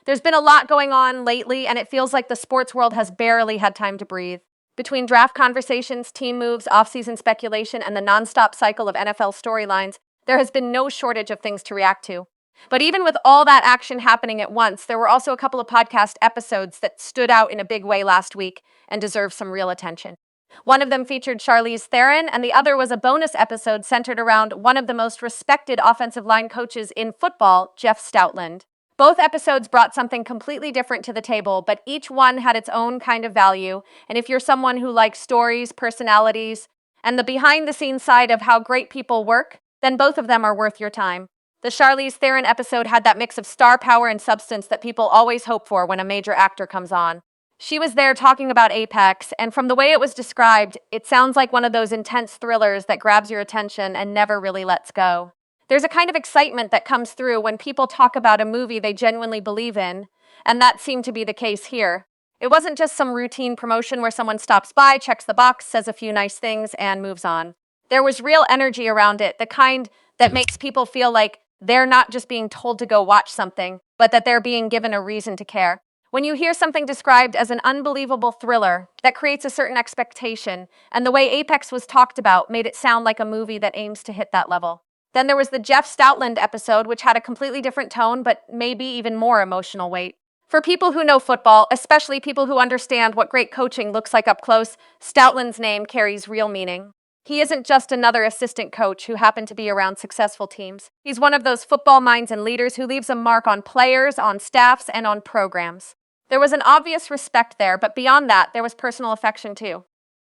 There's been a lot going on lately, and it feels like the sports world has barely had time to breathe. Between draft conversations, team moves, offseason speculation, and the nonstop cycle of NFL storylines, there has been no shortage of things to react to. But even with all that action happening at once, there were also a couple of podcast episodes that stood out in a big way last week and deserve some real attention. One of them featured Charlize Theron, and the other was a bonus episode centered around one of the most respected offensive line coaches in football, Jeff Stoutland. Both episodes brought something completely different to the table, but each one had its own kind of value. And if you're someone who likes stories, personalities, and the behind-the-scenes side of how great people work, then both of them are worth your time. The Charlize Theron episode had that mix of star power and substance that people always hope for when a major actor comes on. She was there talking about Apex, and from the way it was described, it sounds like one of those intense thrillers that grabs your attention and never really lets go. There's a kind of excitement that comes through when people talk about a movie they genuinely believe in, and that seemed to be the case here. It wasn't just some routine promotion where someone stops by, checks the box, says a few nice things, and moves on. There was real energy around it, the kind that makes people feel like they're not just being told to go watch something, but that they're being given a reason to care. When you hear something described as an unbelievable thriller, that creates a certain expectation, and the way Apex was talked about made it sound like a movie that aims to hit that level. Then there was the Jeff Stoutland episode, which had a completely different tone, but maybe even more emotional weight. For people who know football, especially people who understand what great coaching looks like up close, Stoutland's name carries real meaning. He isn't just another assistant coach who happened to be around successful teams. He's one of those football minds and leaders who leaves a mark on players, on staffs, and on programs. There was an obvious respect there, but beyond that, there was personal affection too.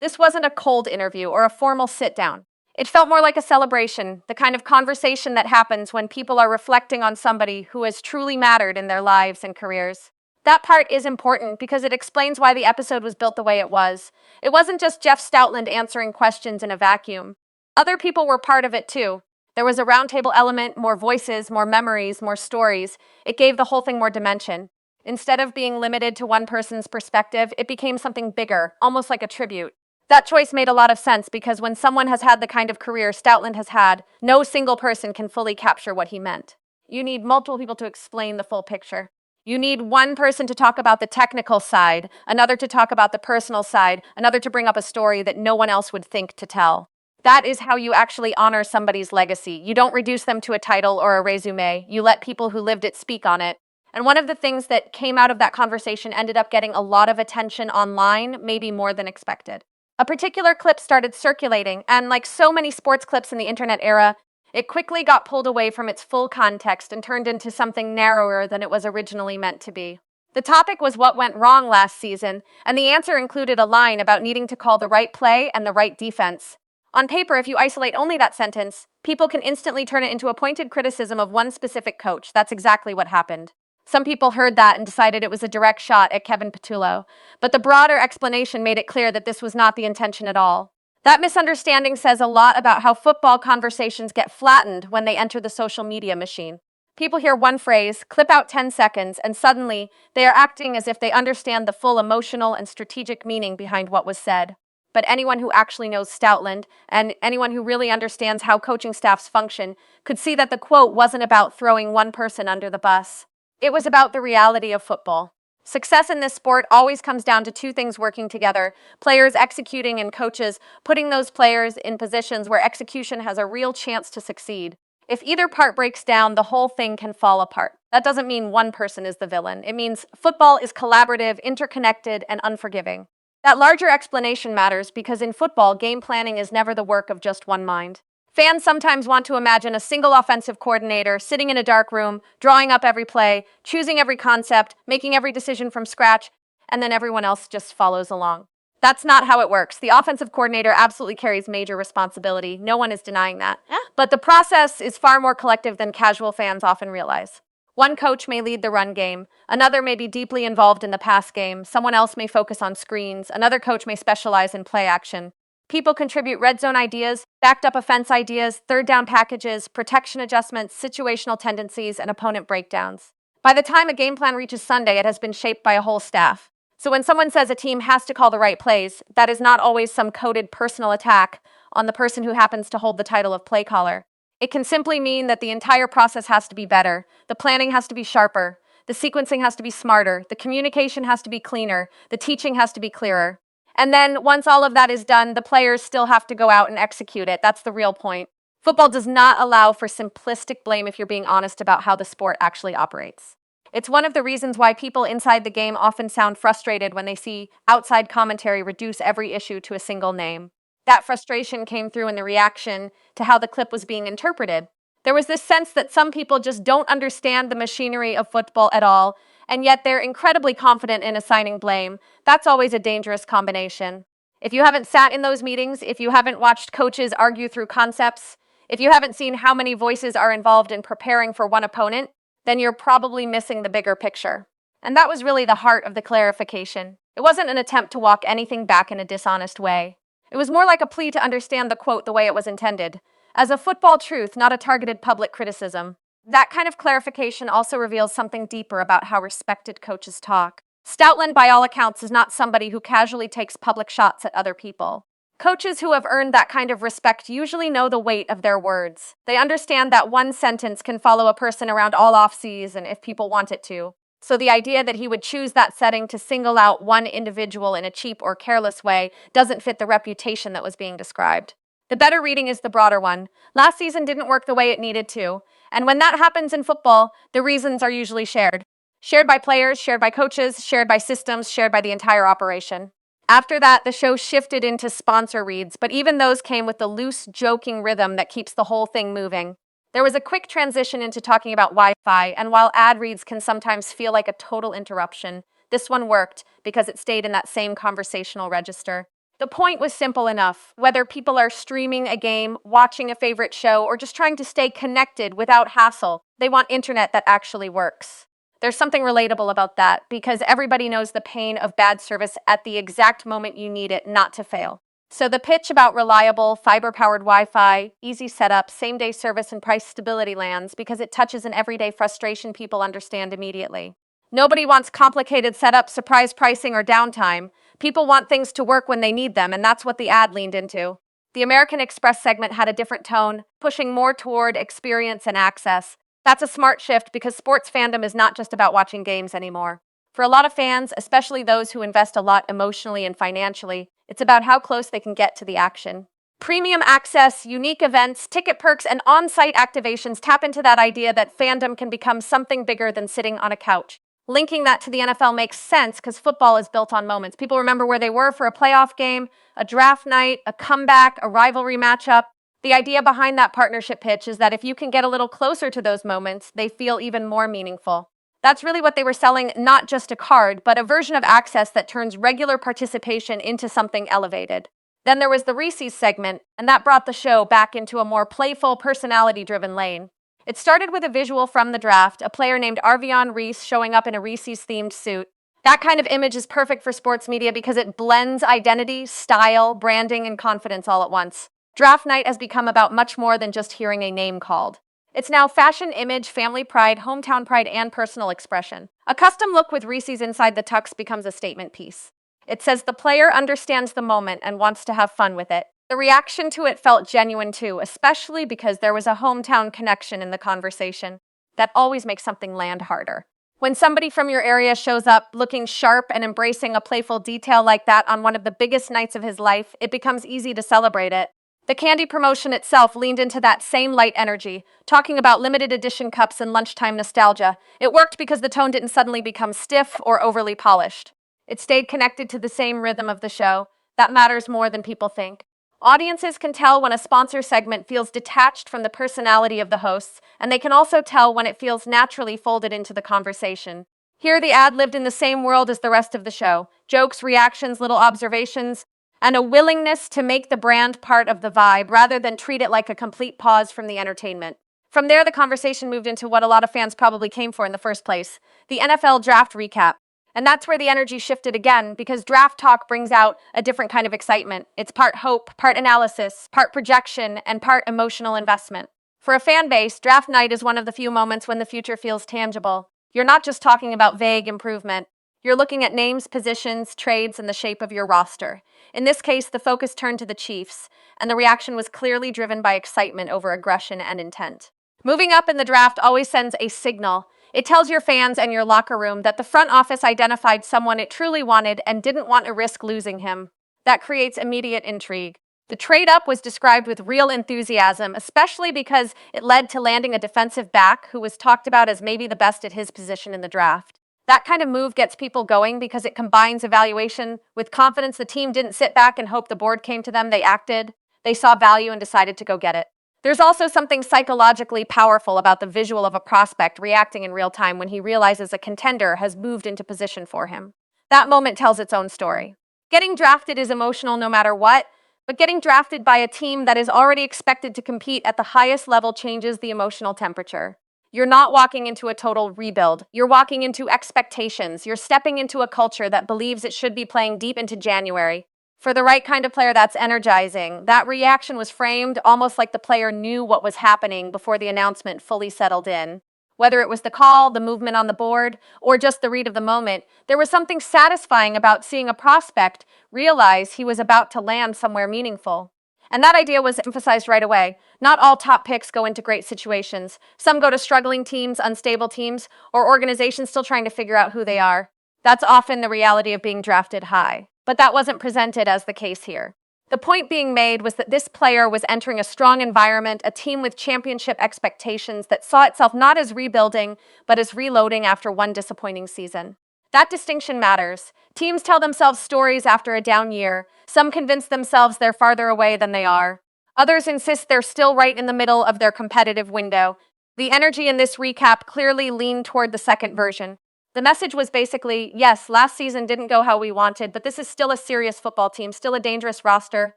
This wasn't a cold interview or a formal sit-down. It felt more like a celebration, the kind of conversation that happens when people are reflecting on somebody who has truly mattered in their lives and careers. That part is important because it explains why the episode was built the way it was. It wasn't just Jeff Stoutland answering questions in a vacuum. Other people were part of it too. There was a roundtable element, more voices, more memories, more stories. It gave the whole thing more dimension. Instead of being limited to one person's perspective, it became something bigger, almost like a tribute. That choice made a lot of sense because when someone has had the kind of career Stoutland has had, no single person can fully capture what he meant. You need multiple people to explain the full picture. You need one person to talk about the technical side, another to talk about the personal side, another to bring up a story that no one else would think to tell. That is how you actually honor somebody's legacy. You don't reduce them to a title or a resume. You let people who lived it speak on it. And one of the things that came out of that conversation ended up getting a lot of attention online, maybe more than expected. A particular clip started circulating, and like so many sports clips in the internet era, it quickly got pulled away from its full context and turned into something narrower than it was originally meant to be. The topic was what went wrong last season, and the answer included a line about needing to call the right play and the right defense. On paper, if you isolate only that sentence, people can instantly turn it into a pointed criticism of one specific coach. That's exactly what happened. Some people heard that and decided it was a direct shot at Kevin Patullo, but the broader explanation made it clear that this was not the intention at all. That misunderstanding says a lot about how football conversations get flattened when they enter the social media machine. People hear one phrase, clip out 10 seconds, and suddenly they are acting as if they understand the full emotional and strategic meaning behind what was said. But anyone who actually knows Stoutland, and anyone who really understands how coaching staffs function, could see that the quote wasn't about throwing one person under the bus. It was about the reality of football. Success in this sport always comes down to two things working together: players executing and coaches putting those players in positions where execution has a real chance to succeed. If either part breaks down, the whole thing can fall apart. That doesn't mean one person is the villain. It means football is collaborative, interconnected, and unforgiving. That larger explanation matters because in football, game planning is never the work of just one mind. Fans sometimes want to imagine a single offensive coordinator sitting in a dark room, drawing up every play, choosing every concept, making every decision from scratch, and then everyone else just follows along. That's not how it works. The offensive coordinator absolutely carries major responsibility. No one is denying that. But the process is far more collective than casual fans often realize. One coach may lead the run game, another may be deeply involved in the pass game, someone else may focus on screens, another coach may specialize in play action. People contribute red zone ideas, backed up offense ideas, third down packages, protection adjustments, situational tendencies, and opponent breakdowns. By the time a game plan reaches Sunday, it has been shaped by a whole staff. So when someone says a team has to call the right plays, that is not always some coded personal attack on the person who happens to hold the title of play caller. It can simply mean that the entire process has to be better, the planning has to be sharper, The sequencing has to be smarter. The communication has to be cleaner. The teaching has to be clearer. And then once all of that is done, the players still have to go out and execute it. That's the real point. Football does not allow for simplistic blame if you're being honest about how the sport actually operates. It's one of the reasons why people inside the game often sound frustrated when they see outside commentary reduce every issue to a single name. That frustration came through in the reaction to how the clip was being interpreted. There was this sense that some people just don't understand the machinery of football at all, and yet they're incredibly confident in assigning blame. That's always a dangerous combination. If you haven't sat in those meetings, if you haven't watched coaches argue through concepts, if you haven't seen how many voices are involved in preparing for one opponent, then you're probably missing the bigger picture. And that was really the heart of the clarification. It wasn't an attempt to walk anything back in a dishonest way. It was more like a plea to understand the quote the way it was intended, as a football truth, not a targeted public criticism. That kind of clarification also reveals something deeper about how respected coaches talk. Stoutland, by all accounts, is not somebody who casually takes public shots at other people. Coaches who have earned that kind of respect usually know the weight of their words. They understand that one sentence can follow a person around all off-season if people want it to. So the idea that he would choose that setting to single out one individual in a cheap or careless way doesn't fit the reputation that was being described. The better reading is the broader one. Last season didn't work the way it needed to. And when that happens in football, the reasons are usually shared. Shared by players, shared by coaches, shared by systems, shared by the entire operation. After that, the show shifted into sponsor reads, but even those came with the loose, joking rhythm that keeps the whole thing moving. There was a quick transition into talking about Wi-Fi, and while ad reads can sometimes feel like a total interruption, this one worked because it stayed in that same conversational register. The point was simple enough. Whether people are streaming a game, watching a favorite show, or just trying to stay connected without hassle, they want internet that actually works. There's something relatable about that because everybody knows the pain of bad service at the exact moment you need it not to fail. So the pitch about reliable, fiber-powered Wi-Fi, easy setup, same-day service, and price stability lands because it touches an everyday frustration people understand immediately. Nobody wants complicated setup, surprise pricing, or downtime. People want things to work when they need them, and that's what the ad leaned into. The American Express segment had a different tone, pushing more toward experience and access. That's a smart shift because sports fandom is not just about watching games anymore. For a lot of fans, especially those who invest a lot emotionally and financially, it's about how close they can get to the action. Premium access, unique events, ticket perks, and on-site activations tap into that idea that fandom can become something bigger than sitting on a couch. Linking that to the NFL makes sense because football is built on moments. People remember where they were for a playoff game, a draft night, a comeback, a rivalry matchup. The idea behind that partnership pitch is that if you can get a little closer to those moments, they feel even more meaningful. That's really what they were selling, not just a card, but a version of access that turns regular participation into something elevated. Then there was the Reese's segment, and that brought the show back into a more playful, personality-driven lane. It started with a visual from the draft, a player named Arvion Reese showing up in a Reese's-themed suit. That kind of image is perfect for sports media because it blends identity, style, branding, and confidence all at once. Draft night has become about much more than just hearing a name called. It's now fashion, image, family pride, hometown pride, and personal expression. A custom look with Reese's inside the tux becomes a statement piece. It says the player understands the moment and wants to have fun with it. The reaction to it felt genuine too, especially because there was a hometown connection in the conversation. That always makes something land harder. When somebody from your area shows up looking sharp and embracing a playful detail like that on one of the biggest nights of his life, it becomes easy to celebrate it. The candy promotion itself leaned into that same light energy, talking about limited edition cups and lunchtime nostalgia. It worked because the tone didn't suddenly become stiff or overly polished. It stayed connected to the same rhythm of the show. That matters more than people think. Audiences can tell when a sponsor segment feels detached from the personality of the hosts, and they can also tell when it feels naturally folded into the conversation. Here, the ad lived in the same world as the rest of the show. Jokes, reactions, little observations, and a willingness to make the brand part of the vibe rather than treat it like a complete pause from the entertainment. From there, the conversation moved into what a lot of fans probably came for in the first place, the NFL draft recap. And that's where the energy shifted again, because draft talk brings out a different kind of excitement. It's part hope, part analysis, part projection, and part emotional investment. For a fan base, draft night is one of the few moments when the future feels tangible. You're not just talking about vague improvement. You're looking at names, positions, trades, and the shape of your roster. In this case, the focus turned to the Chiefs, and the reaction was clearly driven by excitement over aggression and intent. Moving up in the draft always sends a signal. It tells your fans and your locker room that the front office identified someone it truly wanted and didn't want to risk losing him. That creates immediate intrigue. The trade up was described with real enthusiasm, especially because it led to landing a defensive back who was talked about as maybe the best at his position in the draft. That kind of move gets people going because it combines evaluation with confidence. The team didn't sit back and hope the board came to them. They acted. They saw value and decided to go get it. There's also something psychologically powerful about the visual of a prospect reacting in real time when he realizes a contender has moved into position for him. That moment tells its own story. Getting drafted is emotional no matter what, but getting drafted by a team that is already expected to compete at the highest level changes the emotional temperature. You're not walking into a total rebuild. You're walking into expectations. You're stepping into a culture that believes it should be playing deep into January. For the right kind of player, that's energizing. That reaction was framed almost like the player knew what was happening before the announcement fully settled in. Whether it was the call, the movement on the board, or just the read of the moment, there was something satisfying about seeing a prospect realize he was about to land somewhere meaningful. And that idea was emphasized right away. Not all top picks go into great situations. Some go to struggling teams, unstable teams, or organizations still trying to figure out who they are. That's often the reality of being drafted high. But that wasn't presented as the case here. The point being made was that this player was entering a strong environment, a team with championship expectations that saw itself not as rebuilding, but as reloading after one disappointing season. That distinction matters. Teams tell themselves stories after a down year. Some convince themselves they're farther away than they are. Others insist they're still right in the middle of their competitive window. The energy in this recap clearly leaned toward the second version. The message was basically, yes, last season didn't go how we wanted, but this is still a serious football team, still a dangerous roster,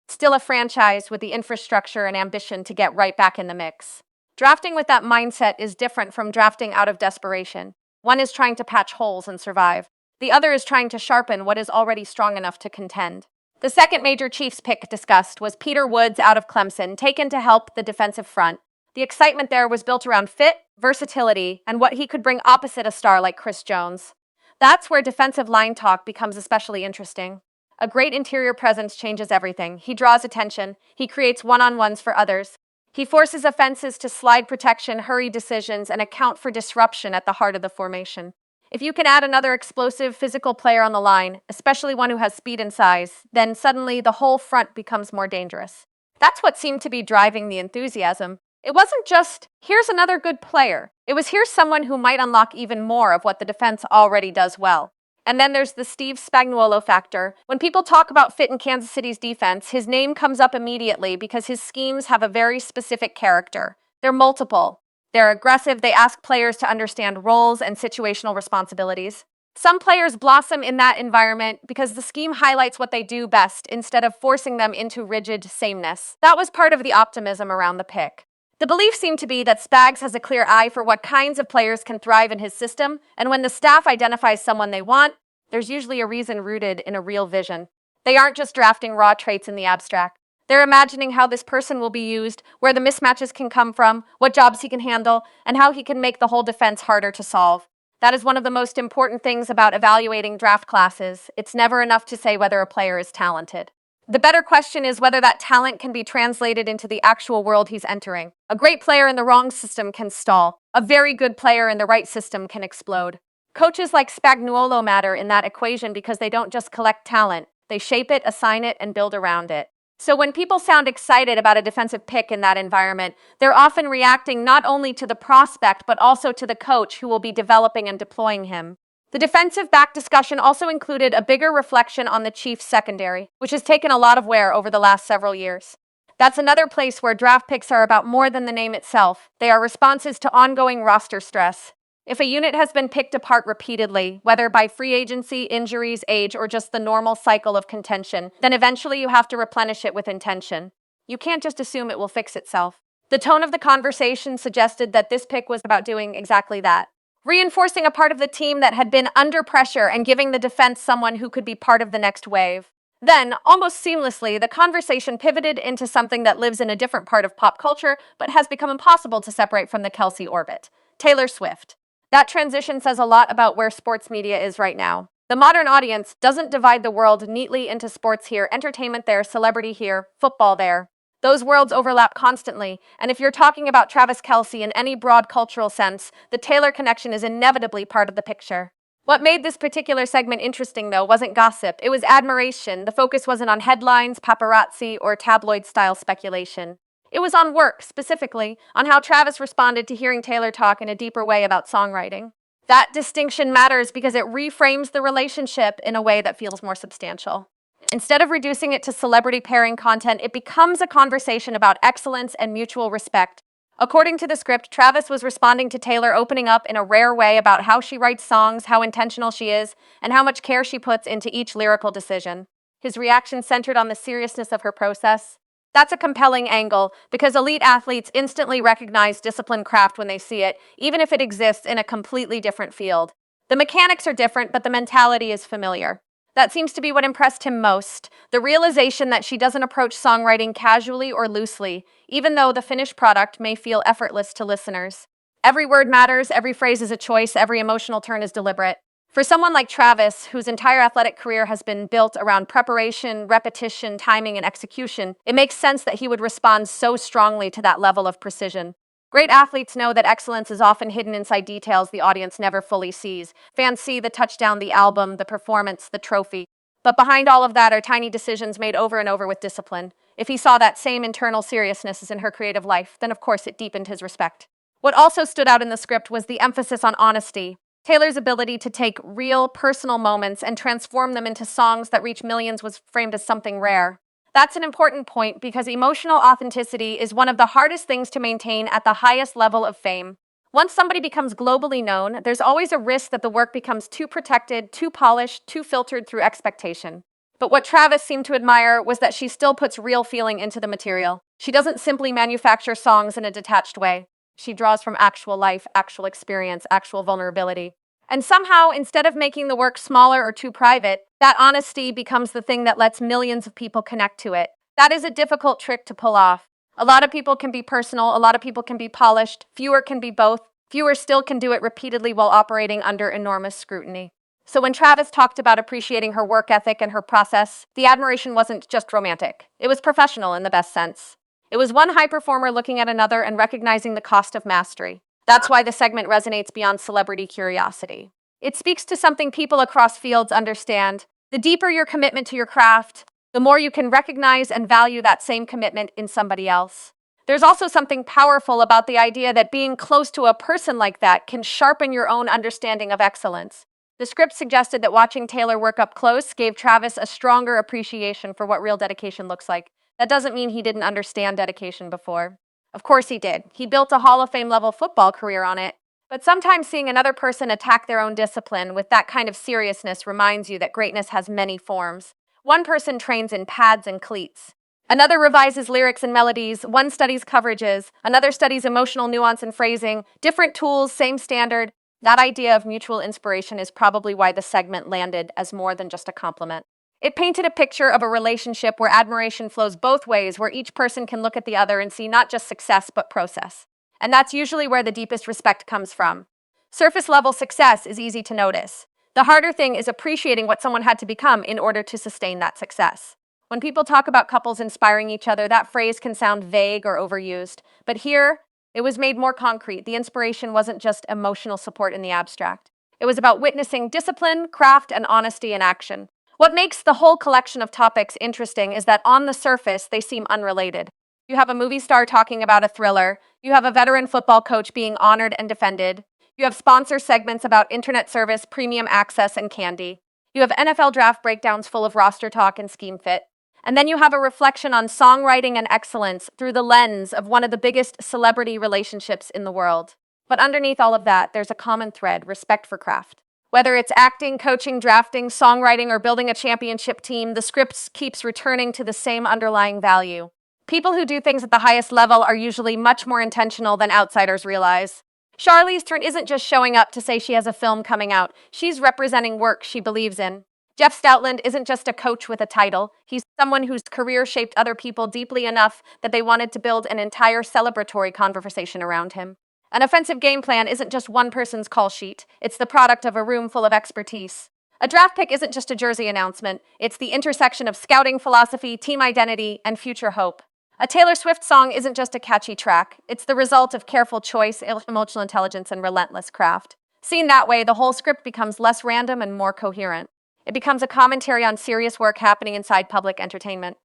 still a franchise with the infrastructure and ambition to get right back in the mix. Drafting with that mindset is different from drafting out of desperation. One is trying to patch holes and survive. The other is trying to sharpen what is already strong enough to contend. The second major Chiefs pick discussed was Peter Woods out of Clemson, taken to help the defensive front. The excitement there was built around fit, versatility, and what he could bring opposite a star like Chris Jones. That's where defensive line talk becomes especially interesting. A great interior presence changes everything. He draws attention. He creates one-on-ones for others. He forces offenses to slide protection, hurry decisions, and account for disruption at the heart of the formation. If you can add another explosive physical player on the line, especially one who has speed and size, then suddenly the whole front becomes more dangerous. That's what seemed to be driving the enthusiasm. It wasn't just, here's another good player. It was, here's someone who might unlock even more of what the defense already does well. And then there's the Steve Spagnuolo factor. When people talk about fit in Kansas City's defense, his name comes up immediately because his schemes have a very specific character. They're multiple. They're aggressive. They ask players to understand roles and situational responsibilities. Some players blossom in that environment because the scheme highlights what they do best instead of forcing them into rigid sameness. That was part of the optimism around the pick. The belief seemed to be that Spags has a clear eye for what kinds of players can thrive in his system, and when the staff identifies someone they want, there's usually a reason rooted in a real vision. They aren't just drafting raw traits in the abstract. They're imagining how this person will be used, where the mismatches can come from, what jobs he can handle, and how he can make the whole defense harder to solve. That is one of the most important things about evaluating draft classes. It's never enough to say whether a player is talented. The better question is whether that talent can be translated into the actual world he's entering. A great player in the wrong system can stall. A very good player in the right system can explode. Coaches like Spagnuolo matter in that equation because they don't just collect talent. They shape it, assign it, and build around it. So when people sound excited about a defensive pick in that environment, they're often reacting not only to the prospect, but also to the coach who will be developing and deploying him. The defensive back discussion also included a bigger reflection on the Chiefs' secondary, which has taken a lot of wear over the last several years. That's another place where draft picks are about more than the name itself. They are responses to ongoing roster stress. If a unit has been picked apart repeatedly, whether by free agency, injuries, age, or just the normal cycle of contention, then eventually you have to replenish it with intention. You can't just assume it will fix itself. The tone of the conversation suggested that this pick was about doing exactly that. Reinforcing a part of the team that had been under pressure and giving the defense someone who could be part of the next wave. Then, almost seamlessly, the conversation pivoted into something that lives in a different part of pop culture, but has become impossible to separate from the Kelce orbit. Taylor Swift. That transition says a lot about where sports media is right now. The modern audience doesn't divide the world neatly into sports here, entertainment there, celebrity here, football there. Those worlds overlap constantly, and if you're talking about Travis Kelce in any broad cultural sense, the Taylor connection is inevitably part of the picture. What made this particular segment interesting, though, wasn't gossip, it was admiration. The focus wasn't on headlines, paparazzi, or tabloid style speculation. It was on work, specifically, on how Travis responded to hearing Taylor talk in a deeper way about songwriting. That distinction matters because it reframes the relationship in a way that feels more substantial. Instead of reducing it to celebrity pairing content, it becomes a conversation about excellence and mutual respect. According to the script, Travis was responding to Taylor opening up in a rare way about how she writes songs, how intentional she is, and how much care she puts into each lyrical decision. His reaction centered on the seriousness of her process. That's a compelling angle because elite athletes instantly recognize disciplined craft when they see it, even if it exists in a completely different field. The mechanics are different, but the mentality is familiar. That seems to be what impressed him most, the realization that she doesn't approach songwriting casually or loosely, even though the finished product may feel effortless to listeners. Every word matters, every phrase is a choice, every emotional turn is deliberate. For someone like Travis, whose entire athletic career has been built around preparation, repetition, timing, and execution, it makes sense that he would respond so strongly to that level of precision. Great athletes know that excellence is often hidden inside details the audience never fully sees. Fans see the touchdown, the album, the performance, the trophy. But behind all of that are tiny decisions made over and over with discipline. If he saw that same internal seriousness as in her creative life, then of course it deepened his respect. What also stood out in the script was the emphasis on honesty. Taylor's ability to take real, personal moments and transform them into songs that reach millions was framed as something rare. That's an important point because emotional authenticity is one of the hardest things to maintain at the highest level of fame. Once somebody becomes globally known, there's always a risk that the work becomes too protected, too polished, too filtered through expectation. But what Travis seemed to admire was that she still puts real feeling into the material. She doesn't simply manufacture songs in a detached way. She draws from actual life, actual experience, actual vulnerability. And somehow, instead of making the work smaller or too private, that honesty becomes the thing that lets millions of people connect to it. That is a difficult trick to pull off. A lot of people can be personal, a lot of people can be polished, fewer can be both, fewer still can do it repeatedly while operating under enormous scrutiny. So when Travis talked about appreciating her work ethic and her process, the admiration wasn't just romantic. It was professional in the best sense. It was one high performer looking at another and recognizing the cost of mastery. That's why the segment resonates beyond celebrity curiosity. It speaks to something people across fields understand. The deeper your commitment to your craft, the more you can recognize and value that same commitment in somebody else. There's also something powerful about the idea that being close to a person like that can sharpen your own understanding of excellence. The script suggested that watching Taylor work up close gave Travis a stronger appreciation for what real dedication looks like. That doesn't mean he didn't understand dedication before. Of course he did. He built a Hall of Fame level football career on it. But sometimes seeing another person attack their own discipline with that kind of seriousness reminds you that greatness has many forms. One person trains in pads and cleats. Another revises lyrics and melodies. One studies coverages. Another studies emotional nuance and phrasing. Different tools, same standard. That idea of mutual inspiration is probably why the segment landed as more than just a compliment. It painted a picture of a relationship where admiration flows both ways, where each person can look at the other and see not just success, but process. And that's usually where the deepest respect comes from. Surface level success is easy to notice. The harder thing is appreciating what someone had to become in order to sustain that success. When people talk about couples inspiring each other, that phrase can sound vague or overused. But here, it was made more concrete. The inspiration wasn't just emotional support in the abstract. It was about witnessing discipline, craft, and honesty in action. What makes the whole collection of topics interesting is that on the surface, they seem unrelated. You have a movie star talking about a thriller. You have a veteran football coach being honored and defended. You have sponsor segments about internet service, premium access, and candy. You have NFL draft breakdowns full of roster talk and scheme fit. And then you have a reflection on songwriting and excellence through the lens of one of the biggest celebrity relationships in the world. But underneath all of that, there's a common thread: respect for craft. Whether it's acting, coaching, drafting, songwriting, or building a championship team, the script keeps returning to the same underlying value. People who do things at the highest level are usually much more intentional than outsiders realize. Charlize Theron isn't just showing up to say she has a film coming out. She's representing work she believes in. Jeff Stoutland isn't just a coach with a title. He's someone whose career shaped other people deeply enough that they wanted to build an entire celebratory conversation around him. An offensive game plan isn't just one person's call sheet. It's the product of a room full of expertise. A draft pick isn't just a jersey announcement. It's the intersection of scouting philosophy, team identity, and future hope. A Taylor Swift song isn't just a catchy track, it's the result of careful choice, emotional intelligence, and relentless craft. Seen that way, the whole script becomes less random and more coherent. It becomes a commentary on serious work happening inside public entertainment.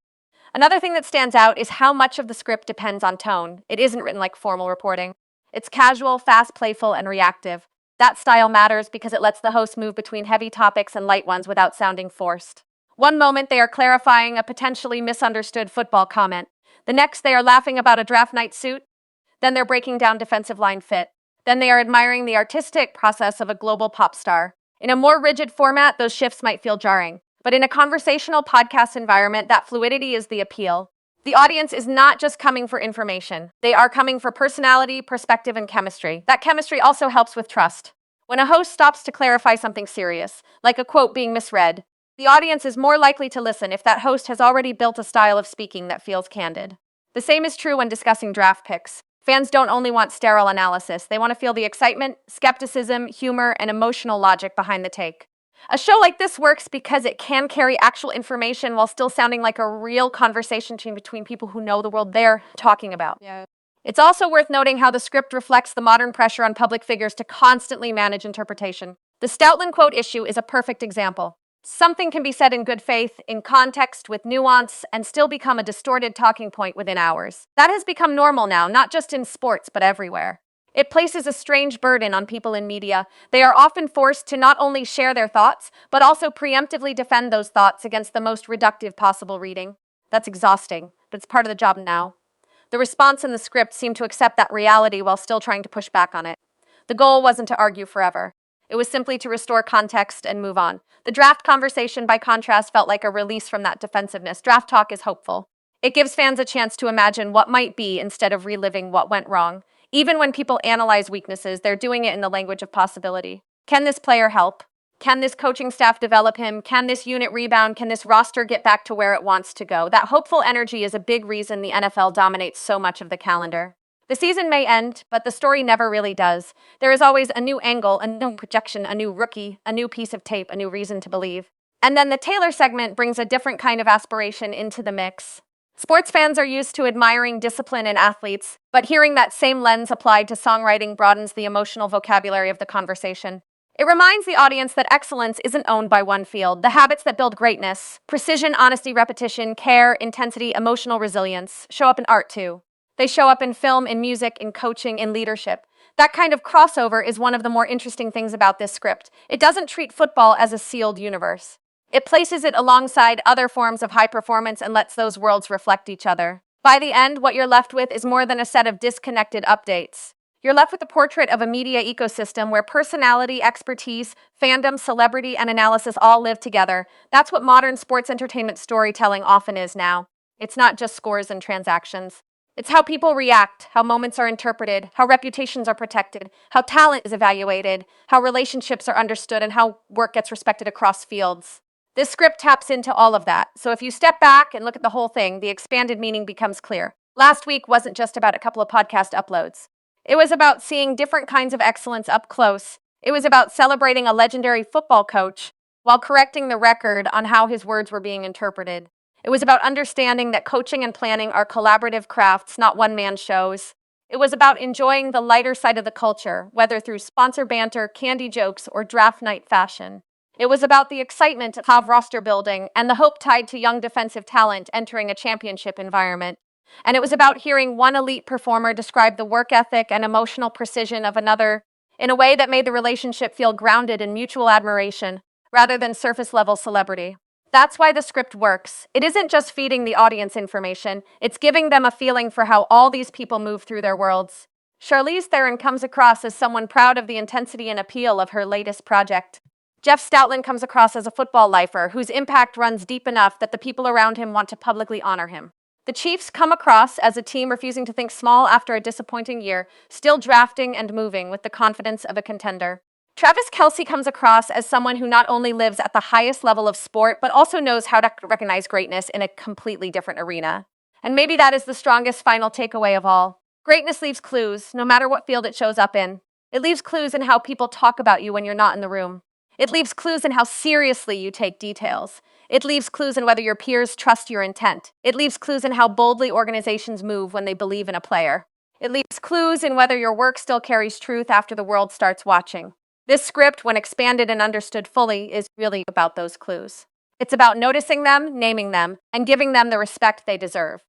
Another thing that stands out is how much of the script depends on tone. It isn't written like formal reporting. It's casual, fast, playful, and reactive. That style matters because it lets the host move between heavy topics and light ones without sounding forced. One moment they are clarifying a potentially misunderstood football comment. The next they are laughing about a draft night suit. Then they're breaking down defensive line fit. Then they are admiring the artistic process of a global pop star. In a more rigid format, those shifts might feel jarring. But in a conversational podcast environment, that fluidity is the appeal. The audience is not just coming for information. They are coming for personality, perspective, and chemistry. That chemistry also helps with trust. When a host stops to clarify something serious, like a quote being misread, the audience is more likely to listen if that host has already built a style of speaking that feels candid. The same is true when discussing draft picks. Fans don't only want sterile analysis, they want to feel the excitement, skepticism, humor, and emotional logic behind the take. A show like this works because it can carry actual information while still sounding like a real conversation between people who know the world they're talking about. Yeah. It's also worth noting how the script reflects the modern pressure on public figures to constantly manage interpretation. The Stoutland quote issue is a perfect example. Something can be said in good faith, in context, with nuance, and still become a distorted talking point within hours. That has become normal now, not just in sports, but everywhere. It places a strange burden on people in media. They are often forced to not only share their thoughts, but also preemptively defend those thoughts against the most reductive possible reading. That's exhausting, but it's part of the job now. The response in the script seemed to accept that reality while still trying to push back on it. The goal wasn't to argue forever. It was simply to restore context and move on. The draft conversation, by contrast, felt like a release from that defensiveness. Draft talk is hopeful. It gives fans a chance to imagine what might be instead of reliving what went wrong. Even when people analyze weaknesses, they're doing it in the language of possibility. Can this player help? Can this coaching staff develop him? Can this unit rebound? Can this roster get back to where it wants to go? That hopeful energy is a big reason the NFL dominates so much of the calendar. The season may end, but the story never really does. There is always a new angle, a new projection, a new rookie, a new piece of tape, a new reason to believe. And then the Taylor segment brings a different kind of aspiration into the mix. Sports fans are used to admiring discipline in athletes, but hearing that same lens applied to songwriting broadens the emotional vocabulary of the conversation. It reminds the audience that excellence isn't owned by one field. The habits that build greatness, precision, honesty, repetition, care, intensity, emotional resilience, show up in art too. They show up in film, in music, in coaching, in leadership. That kind of crossover is one of the more interesting things about this script. It doesn't treat football as a sealed universe. It places it alongside other forms of high performance and lets those worlds reflect each other. By the end, what you're left with is more than a set of disconnected updates. You're left with a portrait of a media ecosystem where personality, expertise, fandom, celebrity, and analysis all live together. That's what modern sports entertainment storytelling often is now. It's not just scores and transactions. It's how people react, how moments are interpreted, how reputations are protected, how talent is evaluated, how relationships are understood, and how work gets respected across fields. This script taps into all of that, so if you step back and look at the whole thing, the expanded meaning becomes clear. Last week wasn't just about a couple of podcast uploads. It was about seeing different kinds of excellence up close. It was about celebrating a legendary football coach while correcting the record on how his words were being interpreted. It was about understanding that coaching and planning are collaborative crafts, not one-man shows. It was about enjoying the lighter side of the culture, whether through sponsor banter, candy jokes, or draft night fashion. It was about the excitement of roster building and the hope tied to young defensive talent entering a championship environment. And it was about hearing one elite performer describe the work ethic and emotional precision of another in a way that made the relationship feel grounded in mutual admiration rather than surface-level celebrity. That's why the script works. It isn't just feeding the audience information, it's giving them a feeling for how all these people move through their worlds. Charlize Theron comes across as someone proud of the intensity and appeal of her latest project. Jeff Stoutland comes across as a football lifer whose impact runs deep enough that the people around him want to publicly honor him. The Chiefs come across as a team refusing to think small after a disappointing year, still drafting and moving with the confidence of a contender. Travis Kelce comes across as someone who not only lives at the highest level of sport, but also knows how to recognize greatness in a completely different arena. And maybe that is the strongest final takeaway of all. Greatness leaves clues, no matter what field it shows up in. It leaves clues in how people talk about you when you're not in the room. It leaves clues in how seriously you take details. It leaves clues in whether your peers trust your intent. It leaves clues in how boldly organizations move when they believe in a player. It leaves clues in whether your work still carries truth after the world starts watching. This script, when expanded and understood fully, is really about those clues. It's about noticing them, naming them, and giving them the respect they deserve.